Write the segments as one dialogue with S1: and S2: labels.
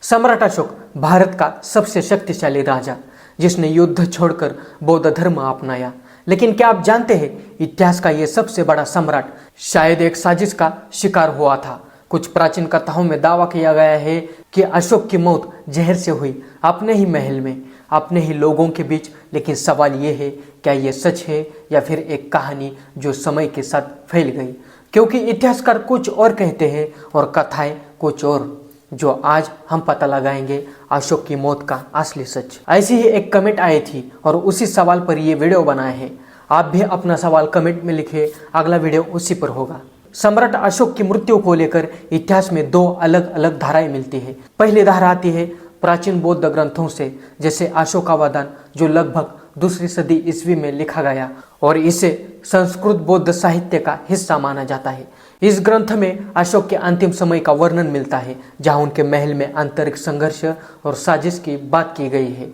S1: सम्राट अशोक भारत का सबसे शक्तिशाली राजा, जिसने युद्ध छोड़कर बौद्ध धर्म अपनाया। लेकिन क्या आप जानते हैं, इतिहास का यह सबसे बड़ा सम्राट शायद एक साजिश का शिकार हुआ था। कुछ प्राचीन कथाओं में दावा किया गया है कि अशोक की मौत जहर से हुई, अपने ही महल में, अपने ही लोगों के बीच। लेकिन सवाल यह है, क्या यह सच है या फिर एक कहानी जो समय के साथ फैल गई? क्योंकि इतिहासकार कुछ और कहते हैं और कथाएं कुछ और, जो आज हम पता लगाएंगे अशोक की मौत का असली सच। ऐसी ही एक कमेंट आई थी और उसी सवाल पर ये वीडियो बनाए हैं। आप भी अपना सवाल कमेंट में लिखिए, अगला वीडियो उसी पर होगा। सम्राट अशोक की मृत्यु को लेकर इतिहास में दो अलग अलग धाराएं मिलती है। पहली धारा आती है प्राचीन बौद्ध ग्रंथों से, जैसे अशोकावदान, जो लगभग दूसरी सदी ईस्वी में लिखा गया और इसे संस्कृत बौद्ध साहित्य का हिस्सा माना जाता है। इस ग्रंथ में अशोक के अंतिम समय का वर्णन मिलता है, जहां उनके महल में आंतरिक संघर्ष और साजिश की बात की गई है।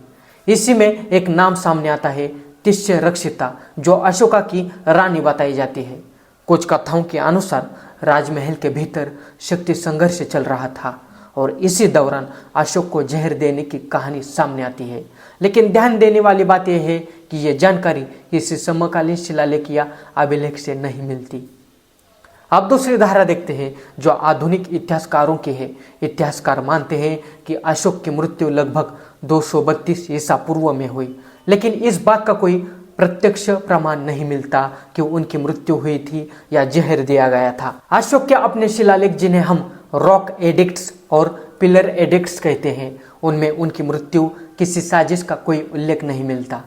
S1: इसी में एक नाम सामने आता है, तिष्य रक्षिता, जो अशोका की रानी बताई जाती है। कुछ कथाओं के अनुसार राजमहल के भीतर शक्ति संघर्ष चल रहा था और इसी दौरान अशोक को जहर देने की कहानी सामने आती है। लेकिन ध्यान देने वाली बात यह है कि यह जानकारी किसी समकालीन शिलालेख या अभिलेख से नहीं मिलती। अब दूसरी धारा देखते हैं, जो आधुनिक इतिहासकारों की है। इतिहासकार मानते हैं कि अशोक की मृत्यु लगभग 232 ईसा पूर्व में हुई, लेकिन इस बात का कोई प्रत्यक्ष प्रमाण नहीं मिलता कि उनकी मृत्यु हुई थी या जहर दिया गया था। अशोक के अपने शिलालेख, जिन्हें हम रॉक एडिक्ट्स और पिलर एडिक्ट्स कहते हैं, उनमें उनकी मृत्यु किसी साजिश का कोई उल्लेख नहीं मिलता।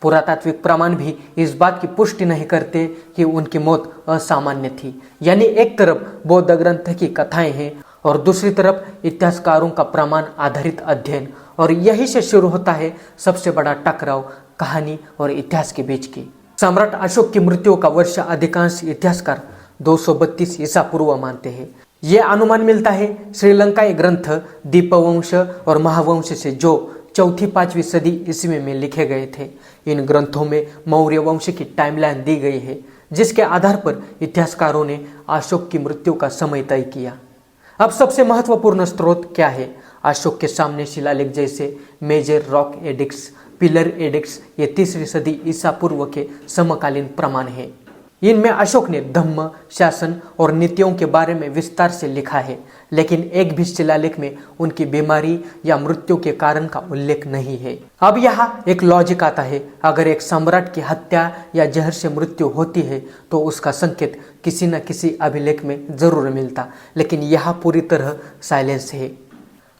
S1: पुरातात्विक प्रमाण भी इस बात की पुष्टि नहीं करते कि उनकी मौत असामान्य थी। यानी एक तरफ बौद्ध ग्रंथ की कथाएं हैं और दूसरी तरफ इतिहासकारों का प्रमाण आधारित अध्ययन, और यही से शुरू होता है सबसे बड़ा टकराव कहानी और इतिहास के बीच की। सम्राट अशोक की मृत्यु का वर्ष अधिकांश इतिहासकार 232 ईसा पूर्व मानते हैं। यह अनुमान मिलता है श्रीलंकाई ग्रंथ दीपवंश और महावंश से, जो 4वीं-5वीं सदी ईस्वी में लिखे गए थे। इन ग्रंथों में मौर्य वंश की टाइमलाइन दी गई है, जिसके आधार पर इतिहासकारों ने अशोक की मृत्यु का समय तय किया। अब सबसे महत्वपूर्ण स्रोत क्या है? अशोक के सामने शिलालेख जैसे major rock edicts, pillar edicts, ये 3री सदी ईसा पूर्व के समकालीन प्रमाण है। इनमें अशोक ने धम्म, शासन और नीतियों के बारे में विस्तार से लिखा है, लेकिन एक भी शिलालेख में उनकी बीमारी या मृत्यु के कारण का उल्लेख नहीं है। अब यहाँ एक लॉजिक आता है, अगर एक सम्राट की हत्या या जहर से मृत्यु होती है तो उसका संकेत किसी न किसी अभिलेख में जरूर मिलता, लेकिन यहाँ पूरी तरह साइलेंस है।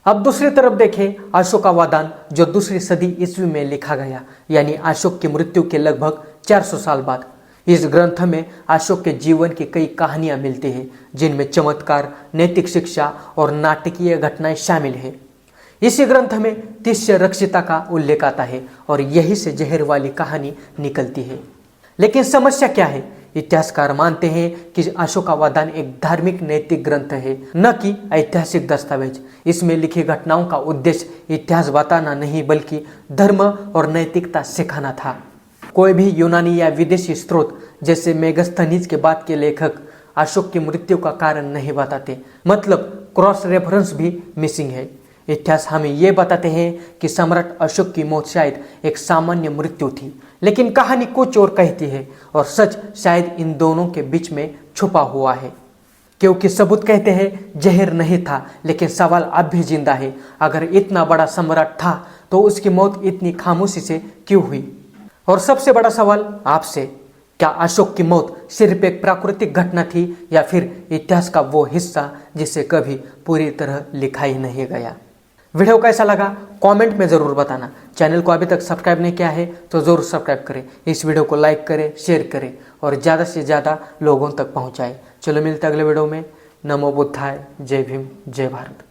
S1: अब दूसरी तरफ देखें अशोकावदान, जो 2री सदी ईस्वी में लिखा गया, यानी अशोक की मृत्यु के लगभग 400 साल बाद। इस ग्रंथ में अशोक के जीवन की कई कहानियां मिलती हैं, जिनमें चमत्कार, नैतिक शिक्षा और नाटकीय घटनाएं शामिल है। इसी ग्रंथ में तिष्य रक्षिता का उल्लेख आता है और यही से जहर वाली कहानी निकलती है। लेकिन समस्या क्या है? इतिहासकार मानते हैं कि अशोकावदान एक धार्मिक नैतिक ग्रंथ है, न कि ऐतिहासिक दस्तावेज। इसमें लिखी घटनाओं का उद्देश्य इतिहास बताना नहीं, बल्कि धर्म और नैतिकता सिखाना था। कोई भी यूनानी या विदेशी स्रोत जैसे मेगस्थनीज के बाद के लेखक अशोक की मृत्यु का कारण नहीं बताते, मतलब क्रॉस रेफरेंस भी मिसिंग है। इतिहास हमें ये बताते हैं कि सम्राट अशोक की मौत शायद एक सामान्य मृत्यु थी, लेकिन कहानी कुछ और कहती है और सच शायद इन दोनों के बीच में छुपा हुआ है। क्योंकि सबूत कहते हैं जहर नहीं था, लेकिन सवाल अब भी जिंदा है। अगर इतना बड़ा सम्राट था तो उसकी मौत इतनी खामोशी से क्यों हुई? और सबसे बड़ा सवाल आपसे, क्या अशोक की मौत सिर्फ एक प्राकृतिक घटना थी या फिर इतिहास का वो हिस्सा जिसे कभी पूरी तरह लिखा ही नहीं गया? वीडियो कैसा लगा कमेंट में ज़रूर बताना। चैनल को अभी तक सब्सक्राइब नहीं किया है तो ज़रूर सब्सक्राइब करें। इस वीडियो को लाइक करें, शेयर करें और ज़्यादा से ज़्यादा लोगों तक पहुँचाएं। चलो मिलते हैं अगले वीडियो में। नमो बुद्धाय, जय भीम, जय भारत।